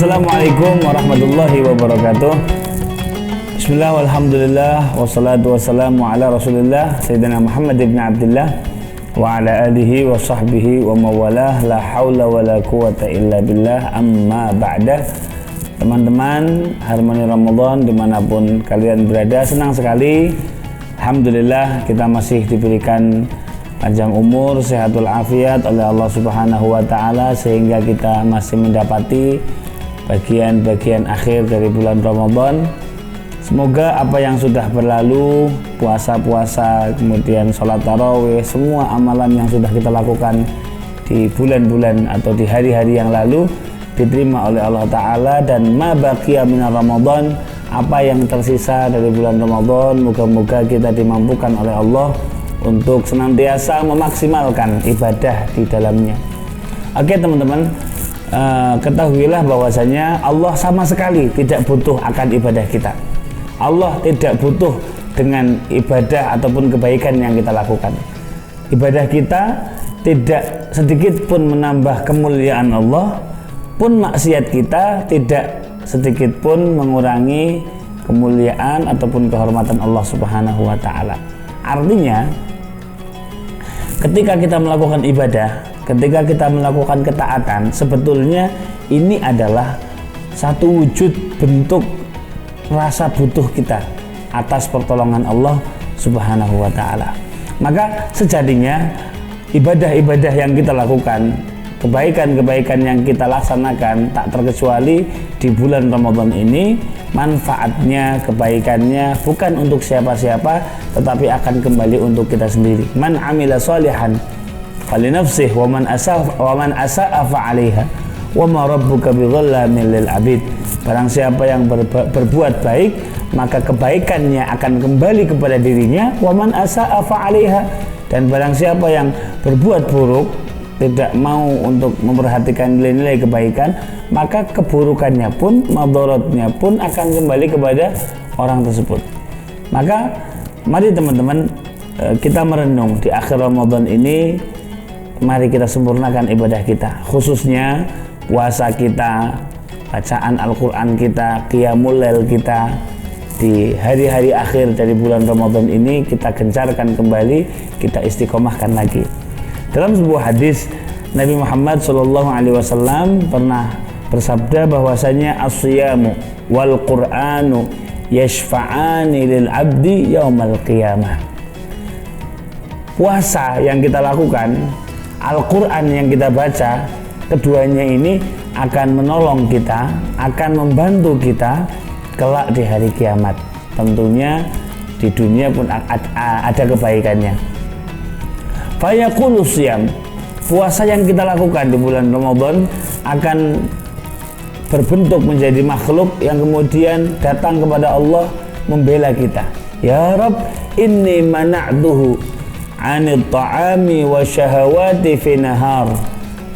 Assalamualaikum warahmatullahi wabarakatuh. Bismillah walhamdulillah wassalatu wassalamu ala rasulillah Sayyidina Muhammad ibn Abdullah wa ala alihi wa sahbihi wa mawalah, la hawla wa la quwata illa billah, amma ba'dah. Teman-teman Harmoni Ramadan dimanapun kalian berada, senang sekali, alhamdulillah kita masih diberikan panjang umur, sehatul afiat oleh Allah Subhanahu wa ta'ala, sehingga kita masih mendapati bagian-bagian akhir dari bulan Ramadan. Semoga apa yang sudah berlalu, puasa-puasa, kemudian sholat tarawih, semua amalan yang sudah kita lakukan di bulan-bulan atau di hari-hari yang lalu diterima oleh Allah Ta'ala, dan ma baqiya minar Ramadan, apa yang tersisa dari bulan Ramadan, moga-moga kita dimampukan oleh Allah untuk senantiasa memaksimalkan ibadah di dalamnya. Oke teman-teman, ketahuilah bahwasanya Allah sama sekali tidak butuh akan ibadah kita. Allah tidak butuh dengan ibadah ataupun kebaikan yang kita lakukan. Ibadah kita tidak sedikit pun menambah kemuliaan Allah, pun maksiat kita tidak sedikit pun mengurangi kemuliaan ataupun kehormatan Allah Subhanahu wa ta'ala. Artinya, ketika kita melakukan ibadah, ketika kita melakukan ketaatan, sebetulnya ini adalah satu wujud bentuk rasa butuh kita atas pertolongan Allah Subhanahu wa ta'ala. Maka sejatinya ibadah-ibadah yang kita lakukan, kebaikan-kebaikan yang kita laksanakan, tak terkecuali di bulan Ramadan ini, manfaatnya, kebaikannya bukan untuk siapa-siapa, tetapi akan kembali untuk kita sendiri. Man amila sholihan falinafsih wa man asa'a fa'alaiha wa ma rabbuka bidzallamin lil abid. Barang siapa yang berbuat baik, maka kebaikannya akan kembali kepada dirinya. Wa man asa'a fa'alaiha. Dan barang siapa yang berbuat buruk, tidak mau untuk memperhatikan nilai-nilai kebaikan, maka keburukannya pun, madharatnya pun akan kembali kepada orang tersebut. Maka mari teman-teman, kita merenung di akhir Ramadan ini. Mari kita sempurnakan ibadah kita, khususnya puasa kita, bacaan Al-Quran kita, qiyamul lail kita. Di hari-hari akhir dari bulan Ramadan ini kita gencarkan kembali, kita istiqomahkan lagi. Dalam sebuah hadis, Nabi Muhammad SAW pernah bersabda bahwasanya as-siyamu wal Qur'anu yashfa'ani lil abdi yaumal qiyamah. Puasa yang kita lakukan, Al-Quran yang kita baca, keduanya ini akan menolong kita, akan membantu kita kelak di hari kiamat. Tentunya di dunia pun ada kebaikannya. Fayaqulu siyam, puasa yang kita lakukan di bulan Ramadan akan berbentuk menjadi makhluk yang kemudian datang kepada Allah membela kita. Ya Rabb, inni mana'tuhu anit ta'ami wa syahawati fi nahar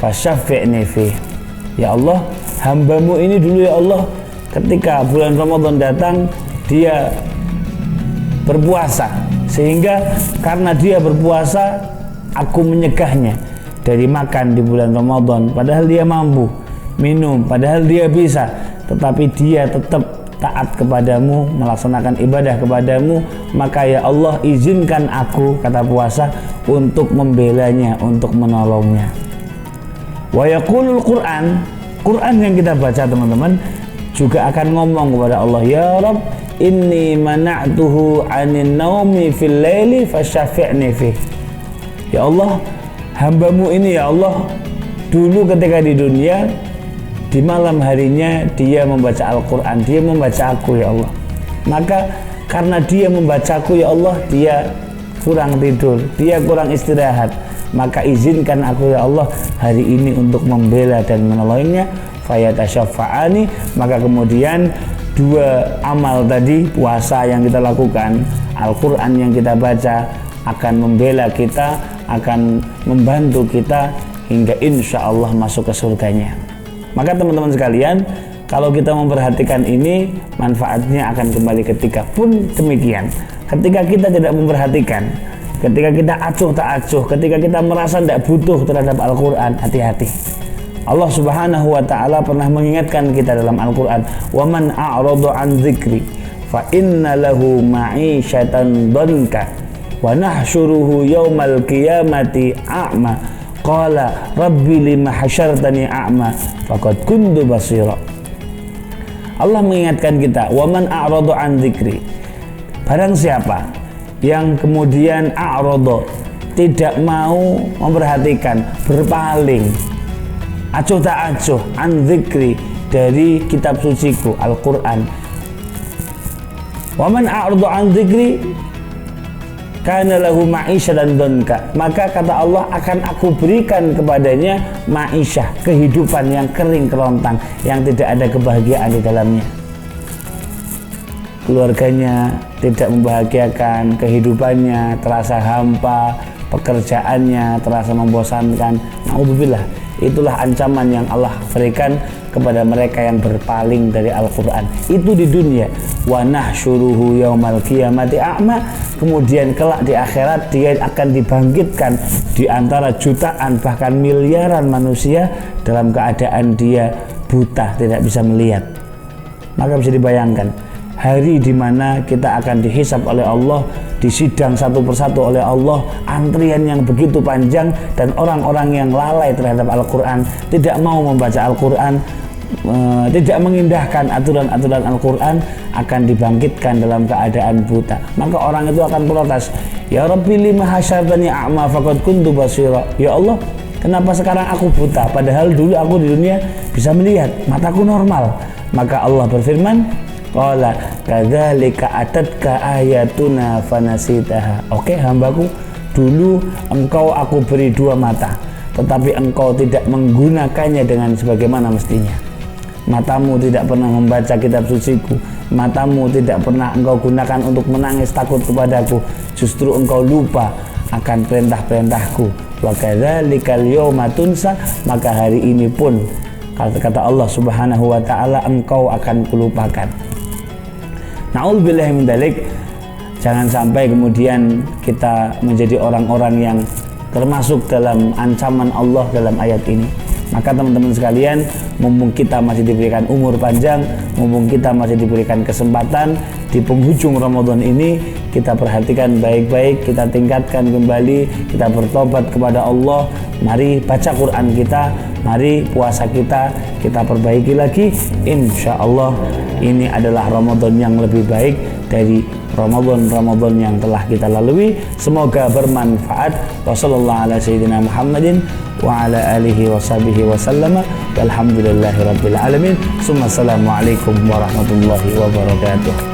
fasyafi'ni fi. Ya Allah, hambamu ini dulu ya Allah, ketika bulan Ramadan datang dia berpuasa, sehingga karena dia berpuasa aku menyegahnya dari makan di bulan Ramadan, padahal dia mampu minum, padahal dia bisa, tetapi dia tetap taat kepadamu, melaksanakan ibadah kepadamu. Maka ya Allah, izinkan aku, kata puasa, untuk membelanya, untuk menolongnya. Wa yaqulul Qur'an, Quran yang kita baca teman-teman juga akan ngomong kepada Allah, ya Rabb, inni mana'tuhu anin naumi fil laili fasyafi'ni fih. Ya Allah, hambamu ini ya Allah, dulu ketika di dunia, di malam harinya dia membaca Al-Quran, dia membaca aku ya Allah. Maka karena dia membacaku ya Allah, dia kurang tidur, dia kurang istirahat. Maka izinkan aku ya Allah hari ini untuk membela dan menolongnya. Fayatasyafa'ani, maka kemudian dua amal tadi, puasa yang kita lakukan, Al-Quran yang kita baca, akan membela kita, akan membantu kita hingga insya Allah masuk ke surganya. Maka teman-teman sekalian, kalau kita memperhatikan ini, manfaatnya akan kembali. Ketika pun demikian, ketika kita tidak memperhatikan, ketika kita acuh tak acuh, ketika kita merasa tidak butuh terhadap Al-Quran, hati-hati. Allah Subhanahu wa taala pernah mengingatkan kita dalam Al-Qur'an, "Wa man a'rada 'an dzikri fa inna lahu ma'isyatan dhanka wa nahsyuruhu yaumal qiyamati a'ma qala rabbi lima hasyartani a'ma faqad kuntu basira." Allah mengingatkan kita, "Wa man a'rada 'an dzikri." Barang siapa yang kemudian a'rada, tidak mau memperhatikan, berpaling, acuh tak acuh, an dzikri, dari kitab suciku Al-Quran. Wa man a'rada an dzikri kana lahu ma'isyatan dhanka, maka kata Allah akan aku berikan kepadanya ma'isyah, kehidupan yang kering kerontang, yang tidak ada kebahagiaan di dalamnya. Keluarganya tidak membahagiakan, kehidupannya terasa hampa, pekerjaannya terasa membosankan. Na'udzubillah. Itulah ancaman yang Allah berikan kepada mereka yang berpaling dari Al-Quran. Itu di dunia. Wa nahsyuruhu yaumal qiyamati a'ma. Kemudian kelak di akhirat dia akan dibangkitkan di antara jutaan bahkan miliaran manusia dalam keadaan dia buta, tidak bisa melihat. Maka bisa dibayangkan hari di mana kita akan dihisab oleh Allah, disidang satu persatu oleh Allah, antrian yang begitu panjang, dan orang-orang yang lalai terhadap Al-Quran, tidak mau membaca Al-Quran, tidak mengindahkan aturan-aturan Al-Quran, akan dibangkitkan dalam keadaan buta. Maka orang itu akan protes, "Ya Rabbi lima hasyartani a'ma faqad kuntu basira." Ya Allah, kenapa sekarang aku buta padahal dulu aku di dunia bisa melihat, mataku normal. Maka Allah berfirman, qala kadzalika atatka ayatuna fanasitaha. Oke, hambaku, dulu engkau aku beri dua mata, tetapi engkau tidak menggunakannya dengan sebagaimana mestinya. Matamu tidak pernah membaca kitab suciku, matamu tidak pernah engkau gunakan untuk menangis takut kepadaku, justru engkau lupa akan perintah-perintahku. Wa kadzalikal yauma tunsa, maka hari ini pun kata Allah Subhanahu wa taala engkau akan kulupakan. Na'udzubillahi min dzalik. Jangan sampai kemudian kita menjadi orang-orang yang termasuk dalam ancaman Allah dalam ayat ini. Maka teman-teman sekalian, mumpung kita masih diberikan umur panjang, mumpung kita masih diberikan kesempatan di penghujung Ramadan ini, kita perhatikan baik-baik, kita tingkatkan kembali, kita bertobat kepada Allah. Mari baca Quran kita, mari puasa kita perbaiki lagi. Insya Allah ini adalah Ramadan yang lebih baik dari Ramadan yang telah kita lalui. Semoga bermanfaat. Wassalamualaikum Muhammadin wa ala alihi wa sahbihi wa sallama walhamdulillahi rabbil alamin. Assalamualaikum warahmatullahi wabarakatuh.